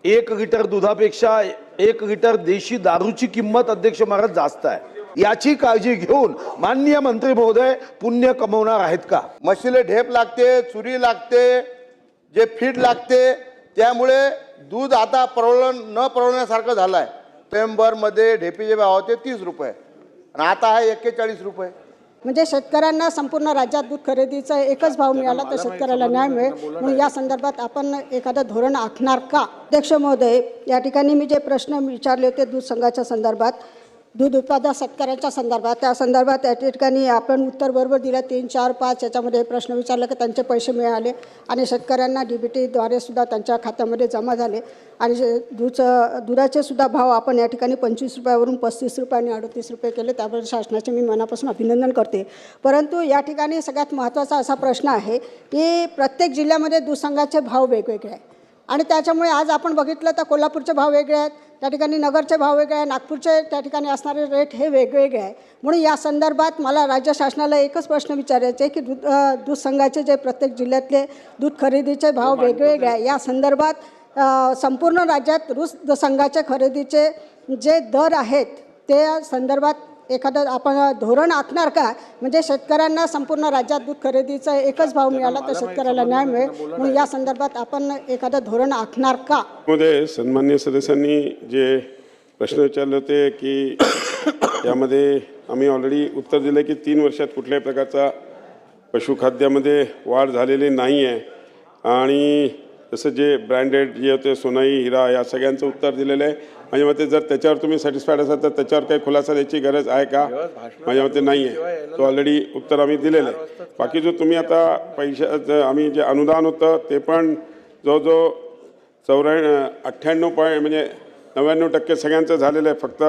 1 litre दुधापेक्षा 1 litre देशी दारूची किंमत अध्यक्ष महाराज जास्त आहे। याची काळजी घेऊन माननीय मंत्री महोदय पुण्य कमवणार आहेत का? म्हशीला ढेप लागते, चुरी लागते, जे फीड लागते, त्यामुळे दूध आता न परवडण्यासारखं झालं आहे। नोव्हेंबरमध्ये ढेपीचे भाव होते 30 रुपये आणि आता आहे 41 रुपये। म्हणजे शेतकऱ्यांना संपूर्ण राज्यात दूध खरेदीचा एकच भाव मिळाला तर शेतकऱ्याला न्याय मिळेल म्हणून या संदर्भात आपण एखादं धोरण आखणार का? अध्यक्ष महोदय, या ठिकाणी मी जे प्रश्न विचारले होते दूध संघाच्या संदर्भात, दूध उत्पादक शेतकऱ्यांच्या संदर्भात, त्या संदर्भात या ठिकाणी आपण उत्तर बरोबर दिलं। 3, 4, 5 याच्यामध्ये प्रश्न विचारले की त्यांचे पैसे मिळाले आणि शेतकऱ्यांना DBTद्वारे सुद्धा त्यांच्या खात्यामध्ये जमा झाले आणि दुधाचे सुद्धा भाव आपण या ठिकाणी 25 रुपयावरून 35 रुपये आणि 38 रुपये केले, त्याबद्दल शासनाचे मी मनापासून अभिनंदन करते। परंतु या ठिकाणी सगळ्यात महत्त्वाचा असा प्रश्न आहे की प्रत्येक जिल्ह्यामध्ये दूध संघाचे भाव वेगवेगळे आहेत आणि त्याच्यामुळे आज आपण बघितलं तर कोल्हापूरचे भाव वेगळे आहेत, त्या ठिकाणी नगरचे भाव वेगळे आहे, नागपूरचे त्या ठिकाणी असणारे रेट हे वेगवेगळे आहे। म्हणून या संदर्भात मला राज्य शासनाला एकच प्रश्न विचारायचे आहे की दूध संघाचे जे प्रत्येक जिल्ह्यातले दूध खरेदीचे भाव वेगवेगळे आहे, या संदर्भात संपूर्ण राज्यात दूध संघाचे खरेदीचे जे दर आहेत त्या संदर्भात एखादं आपण धोरण आखणार का? म्हणजे शेतकऱ्यांना संपूर्ण राज्यात दूध खरेदीचा एकच भाव मिळाला तर शेतकऱ्याला न्याय मिळेल म्हणून या संदर्भात आपण एखादं धोरण आखणार का? मध्ये सन्माननीय सदस्यांनी जे प्रश्न विचारले होते की यामध्ये आम्ही ऑलरेडी उत्तर दिले की 3 वर्षात कुठल्याही प्रकारचा पशुखाद्यामध्ये वाढ झालेली नाही आहे आणि जसं जे ब्रँडेड जे होते सोनाई, हिरा या सगळ्यांचं उत्तर दिलेलं आहे। माझ्या मते जर त्याच्यावर तुम्ही सॅटिस्फाईड असाल तर त्याच्यावर काही खुलासा द्यायची गरज आहे का? माझ्या मते नाही आहे, तो ऑलरेडी उत्तर आम्ही दिलेलं आहे। बाकी जो तुम्ही आता पैशाचं आम्ही जे अनुदान होतं ते पण जवळजवळ 98 म्हणजे 99% सगळ्यांचं झालेलं आहे। फक्त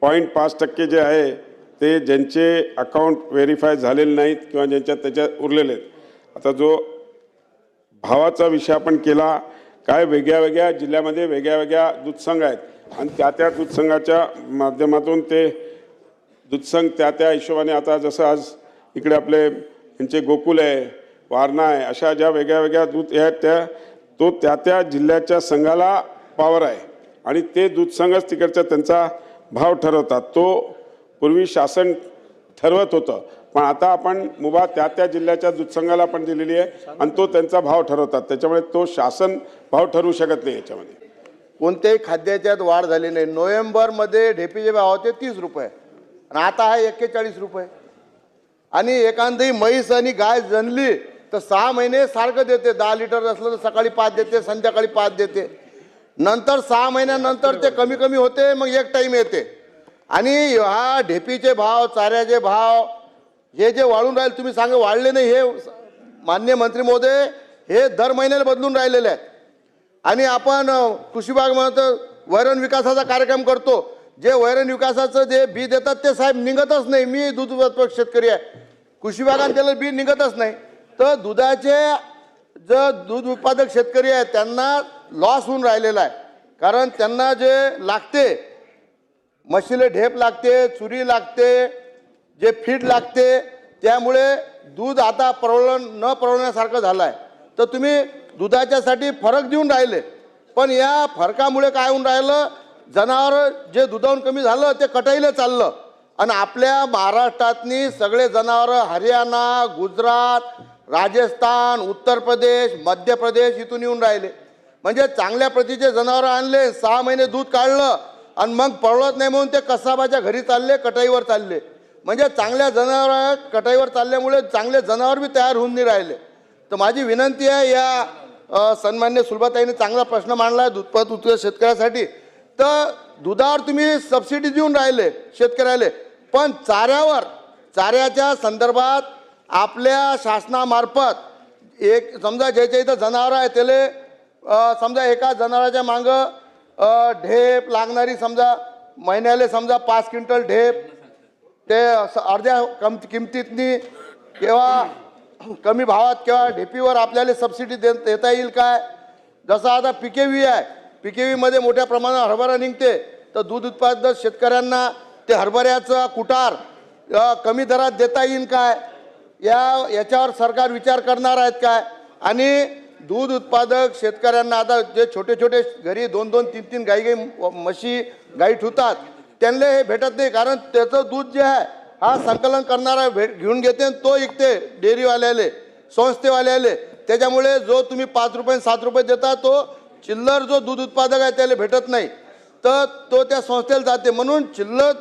0.5% जे आहे ते ज्यांचे अकाउंट व्हेरीफाय झालेले नाहीत किंवा ज्यांच्यात त्याच्यात उरलेले आहेत। आता जो भावाचा विषय आपण केला, काय वेगळ्या जिल्ह्यामध्ये वेगळ्या दूध संघ आहेत आणि त्या दूध संघाच्या माध्यमातून ते दूध संघ त्या हिशोबाने आता जसं आज इकडे आपले यांचे गोकुल आहे, वारणा आहे, अशा ज्या वेगळ्या दूध आहेत त्या जिल्ह्याच्या संघाला पावर आहे आणि ते दूध संघच तिकडचा त्यांचा भाव ठरवतात। तो पूर्वी शासन ठरवत होतं पण आता आपण मुभा त्या जिल्ह्याच्या दूध संघाला पण दिलेली आहे आणि तो त्यांचा भाव ठरवतात, त्याच्यामुळे तो शासन भाव ठरवू शकत नाही। याच्यामध्ये कोणत्याही खाद्याच्यात वाढ झाली नाही। नोव्हेंबरमध्ये ढेपीचे भाव होते 30 रुपये आणि आता आहे 41 रुपये आणि एखादी म्हैस आणि गाय जनली तर 6 महिने सारखं देते। 10 लिटर असलं तर सकाळी 5 देते, संध्याकाळी 5 देते, नंतर 6 महिन्यानंतर ते कमी होते, मग एक टाईम येते। आणि हा ढेपीचे भाव, चाऱ्याचे भाव हे जे वाढून राहिले, तुम्ही सांगा वाढले नाही, हे माननीय मंत्री महोदय हे दर महिन्याला बदलून राहिलेले आहेत। आणि आपण कृषी विभाग म्हणतो वैरण विकासाचा कार्यक्रम करतो, जे वैरण विकासाचं जे बी देतात ते साहेब निघतच नाही। मी दूध उत्पादक शेतकरी आहे, कृषी विभागाने त्याला बी निघतच नाही, तर दुधाचे जे दूध उत्पादक शेतकरी आहेत त्यांना लॉस होऊन राहिलेला आहे। कारण त्यांना जे लागते, म्हशीला ढेप लागते, चुरी लागते, जे फीड लागते, त्यामुळे दूध आता न परवडण्यासारखं झालं आहे। तर तुम्ही दुधाच्यासाठी फरक देऊन राहिले, पण या फरकामुळे काय होऊन राहिलं, जनावर जे दुधावून कमी झालं ते कटाईला चाललं आणि आपल्या महाराष्ट्रातनी सगळे जनावर हरियाणा, गुजरात, राजस्थान, उत्तर प्रदेश, मध्य प्रदेश इथून येऊन राहिले। म्हणजे चांगल्या प्रतीचे जनावर आणले, 6 महिने दूध काढलं आणि मग परवडत नाही म्हणून ते कसाबाच्या घरी चालले, कटाईवर चालले। म्हणजे चांगल्या जनावर कटाईवर चालल्यामुळे चांगले जनावर बी तयार होऊन नाही राहिले। तर माझी विनंती आहे, या सन्मान्य सुलभाताईने चांगला प्रश्न मांडला आहे दूध शेतकऱ्यासाठी, तर दुधावर तुम्ही सबसिडी देऊन राहिले शेतकऱ्याला, पण चाऱ्याच्या संदर्भात आपल्या शासनामार्फत एक समजा ज्याच्या इथं जनावर आहे त्याला समजा एका जनावराच्या मागं ढेप लागणारी समजा महिन्याला समजा 5 क्विंटल ढेप ते अर्ध्या किमतीतनी किंवा कमी भावात किंवा ढेपीवर आपल्याला सबसिडी देता येईल काय? जसं आता PKV आहे, PKVमध्ये मोठ्या प्रमाणात हरभरा निघते, तर दूध उत्पादक शेतकऱ्यांना ते हरभऱ्याचं कुटार कमी दरात देता येईल काय? याच्यावर सरकार विचार करणार आहेत काय? आणि दूध उत्पादक शेतकऱ्यांना आता जे छोटे छोटे घरी 2-2, 3-3 गाई म्हशी गाई ठेवतात त्यांना हे भेटत नाही, कारण त्याचं दूध जे आहे हा संकलन करणारा घेऊन घेते आणि तो विकते डेअरीवाल्याले, संस्थेवाल्याले. त्याच्यामुळे जो तुम्ही 5 रुपये 7 रुपये देता तो चिल्लर जो दूध उत्पादक आहे त्याला भेटत नाही, तर तो त्या संस्थेला जाते. म्हणून चिल्लर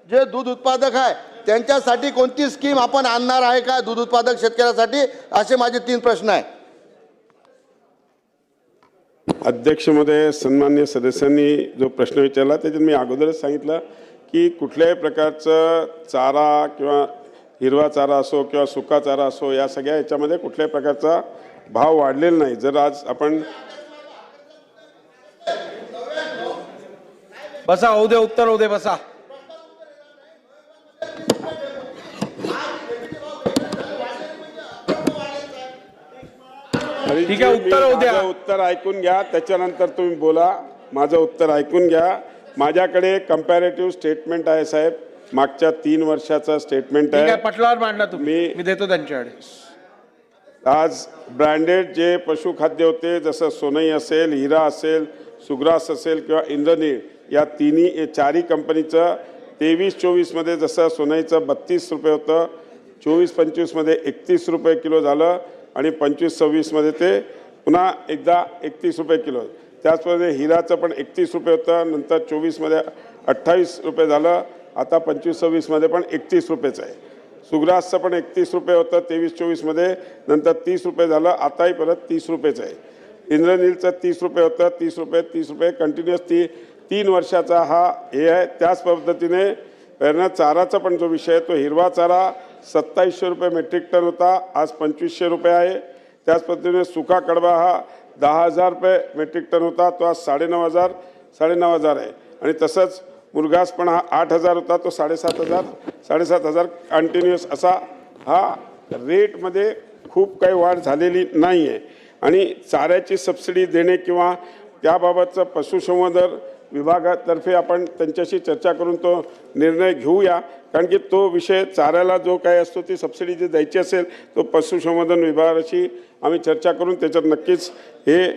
जे दूध उत्पादक आहे त्यांच्यासाठी कोणती स्कीम आपण आणणार आहे का दूध उत्पादक शेतकऱ्यासाठी, असे माझे 3 प्रश्न आहे. अध्यक्ष महोदय, सन्मान्य सदस्यांनी जो प्रश्न विचारला त्याच्यात मी अगोदरच सांगितलं की कुठल्याही प्रकारचं चारा किंवा हिरवा चारा असो किंवा सुका चारा असो या सगळ्या याच्यामध्ये कुठल्याही प्रकारचा भाव वाढलेला नाही. जर आज आपण बसा, होऊ दे, उत्तर होऊ दे, बसा. ठीक आहे, उत्तर होऊ द्या. माझं उत्तर ऐकून घ्या, त्याच्यानंतर तुम्ही बोला. माझं उत्तर ऐकून घ्या. माझ्याकडे कंपॅरेटिव्ह स्टेटमेंट आहे साहेब, मागच्या 3 वर्षाचा स्टेटमेंट ठीक आहे, आहे. पटलावर मांडला तुम्ही, मी देतो त्यांच्याकडे. आज ब्रँडेड जे पशुखाद्य होते जसं सोनई असेल, हिरा असेल, सुग्रास असेल किंवा इंद्रनीळ या चारही कंपनीचं 23-24 मध्ये जसं सोनईचं 32 रुपये होतं, 24-25 मध्ये 31 रुपये किलो झालं आणि 25-26 मध्ये ते पुन्हा एकदा 31 रुपये किलो. त्याचप्रमाणे हिराचं पण 31 रुपये होतं, नंतर 24 मध्ये 28 रुपये झालं, आता 25-26 मध्ये पण 31 रुपयेच आहे. सुग्रासचं पण 31 रुपये होतं 23-24 मध्ये, नंतर 30 रुपये झालं, आताही परत 30 रुपयेच आहे. इंद्रनीलचं 30 रुपये होतं, 30 रुपये कंटिन्युअस 3 वर्षाचा हा हे आहे. त्याच पद्धतीने चाराचा पण जो विषय आहे तो हिरवा चारा 2700 रुपये मेट्रिक टन होता, आज 2500 रुपये आहे. त्याच पद्धतीने सुका कडबा हा 10,000 रुपये मेट्रिक टन होता, तो आज 9,500 आहे. आणि तसंच मुरघास पण हा 8,000 होता, तो 7,500 कंटिन्युअस असा हा रेटमध्ये खूप काही वाढ झालेली नाही आहे. आणि चाऱ्याची सबसिडी देणे किंवा त्याबाबतचं पशुसंवर्धन विभागातर्फे आपण त्यांच्याशी चर्चा करून तो निर्णय घेऊया, कारण की तो विषय चाऱ्याला जो काही असतो ती सबसिडी जी द्यायची असेल तो पशुसंवर्धन विभागाशी आम्ही चर्चा करून त्याच्यात नक्कीच हे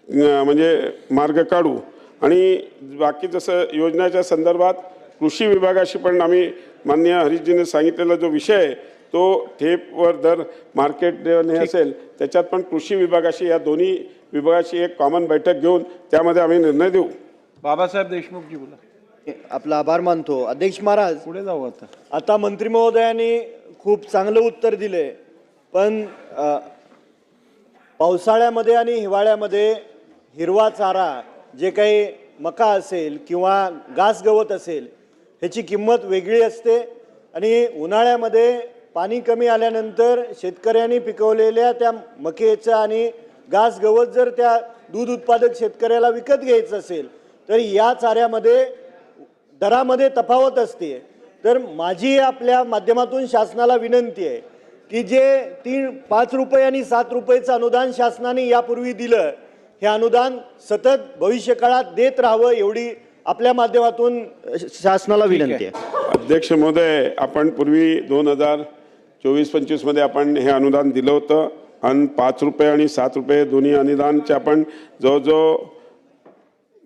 म्हणजे मार्ग काढू. आणि बाकी जसं योजनेच्या संदर्भात कृषी विभागाशी पण आम्ही माननीय हरीशजीने सांगितलेला जो विषय आहे तो ठेपवर दर मार्केट हे असेल त्याच्यात पण कृषी विभागाशी या दोन्ही विभागाशी एक कॉमन बैठक घेऊन त्यामध्ये आम्ही निर्णय देऊ. बाबासाहेब देशमुखजी बोला. आपला आभार मानतो. अध्यक्ष महाराज, पुढे जाऊ. आता मंत्री महोदयांनी खूप चांगलं उत्तर दिले, पण पावसाळ्यामध्ये आणि हिवाळ्यामध्ये हिरवा चारा जे काही मका असेल किंवा घास गवत असेल ह्याची किंमत वेगळी असते. आणि उन्हाळ्यामध्ये पाणी कमी आल्यानंतर शेतकऱ्यांनी पिकवलेल्या त्या मकेचं आणि घास गवत जर त्या दूध उत्पादक शेतकऱ्याला विकत घ्यायचं असेल तर या चाऱ्यामध्ये दरामध्ये तफावत असते. तर माझी आपल्या माध्यमातून शासनाला विनंती आहे की जे 5 रुपये आणि 7 रुपयेचं अनुदान शासनाने यापूर्वी दिलं, हे अनुदान सतत भविष्य काळात देत राहावं एवढी आपल्या माध्यमातून शासनाला विनंती आहे. अध्यक्ष महोदय, आपण पूर्वी 2024-25 मध्ये आपण हे अनुदान दिलं होतं आणि 5 रुपये आणि 7 रुपये दोन्ही अनुदानचे आपण जवळजवळ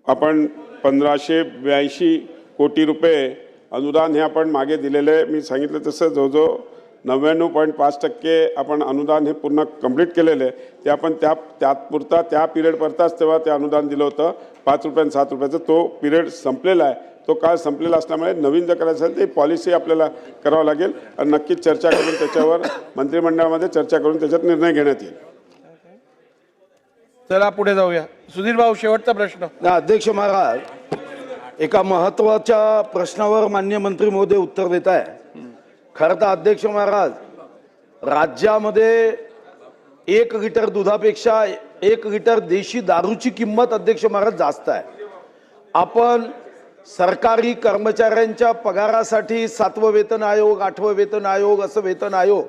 आपण 1582 कोटी रुपये अनुदान हे आपण मागे दिलेलं आहे. मी सांगितलं तसं जवळजवळ 99.5% आपण अनुदान हे पूर्ण कंप्लीट केलेलं आहे. ते आपण त्यापुरता त्या पिरियडपुरताच तेव्हा ते अनुदान दिलं होतं 5 रुपये आणि 7 रुपयाचं. तो पिरियड संपलेला आहे. तो काळ संपलेला असल्यामुळे नवीन जर करायचं असेल ते पॉलिसी आपल्याला करावं लागेल आणि नक्कीच चर्चा करून त्याच्यावर मंत्रिमंडळामध्ये चर्चा करून त्याच्यात निर्णय घेण्यात येईल. चला पुढे जाऊया. सुधीर भाऊ, शेवटचा प्रश्न. अध्यक्ष महाराज, एका महत्वाच्या प्रश्नावर माननीय मंत्री महोदय उत्तर देत आहे. खरं तर अध्यक्ष महाराज, राज्यामध्ये 1 लिटर दुधापेक्षा 1 लिटर देशी दारूची किंमत अध्यक्ष महाराज जास्त आहे. आपण सरकारी कर्मचाऱ्यांच्या पगारासाठी 7वं वेतन आयोग, 8वं वेतन आयोग असं वेतन आयोग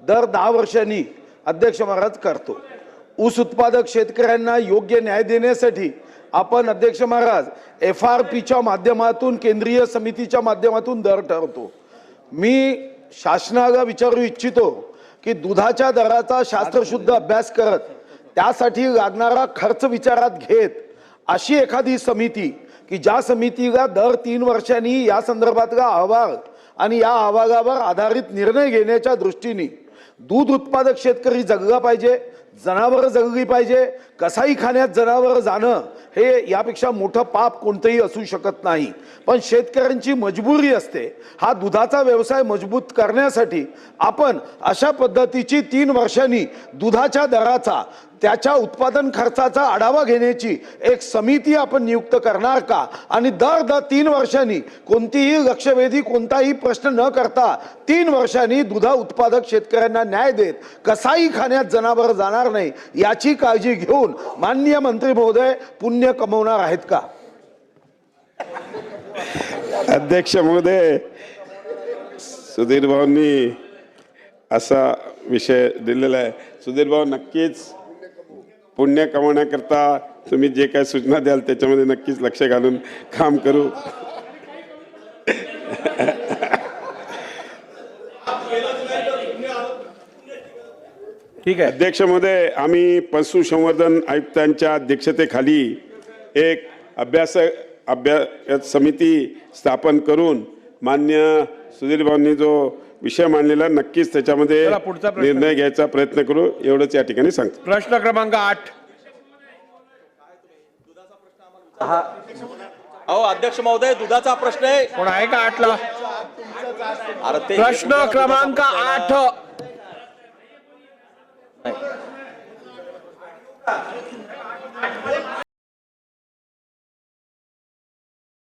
दर 10 वर्षांनी अध्यक्ष महाराज करतो. ऊस उत्पादक शेतकऱ्यांना योग्य न्याय देण्यासाठी आपण अध्यक्ष महाराज FRPच्या माध्यमातून केंद्रीय समितीच्या माध्यमातून दर ठरवतो. मी शासनाला विचारू इच्छितो की दुधाच्या दराचा शास्त्रशुद्ध अभ्यास करत त्यासाठी लागणारा खर्च विचारात घेत अशी एखादी समिती की ज्या समितीला दर 3 वर्षांनी या संदर्भातला अहवाल आणि या अहवालावर आधारित निर्णय घेण्याच्या दृष्टीने दूध उत्पादक शेतकरी जगला पाहिजे, जनावरं जगली पाहिजे, कसाईखान्यात जनावरं जाणं हे यापेक्षा मोठं पाप कोणतंही असू शकत नाही. पण शेतकऱ्यांची मजबुरी असते. हा दुधाचा व्यवसाय मजबूत करण्यासाठी आपण अशा पद्धतीची 3 वर्षांनी दुधाच्या दराचा, त्याच्या उत्पादन खर्चाचा आढावा घेण्याची एक समिती आपण नियुक्त करणार का? आणि दर 3 वर्षांनी कोणतीही लक्षवेधी कोणताही प्रश्न न करता 3 वर्षांनी दुधा उत्पादक शेतकऱ्यांना न्याय देत कसाईखान्यात जनावर जाणार नाही याची काळजी घेऊन माननीय मंत्री महोदय पुण्य कमवणार आहेत का? अध्यक्ष महोदय, सुधीर भाऊंनी असा विषय दिलेला आहे. सुधीर भाऊ, नक्कीच पुण्य कमवण्याकरता तुम्ही जे काही सूचना द्याल त्याच्यामध्ये नक्कीच लक्ष घालून काम करू. ठीक आहे. अध्यक्ष महोदय, आम्ही पशुसंवर्धन आयुक्तांच्या अध्यक्षतेखाली एक अभ्यास समिती स्थापन करून मान्य सुधीर भाऊंनी जो विषय मांडलेला नक्कीच त्याच्यामध्ये चला, पुढचा प्रश्न. निर्णय घ्यायचा प्रयत्न करू, एवढंच या ठिकाणी सांगतो. प्रश्न क्रमांक 8. अहो अध्यक्ष महोदय, दुधाचा प्रश्न आहे. कोण आहे का 8 ला? अरे ते प्रश्न क्रमांक 8.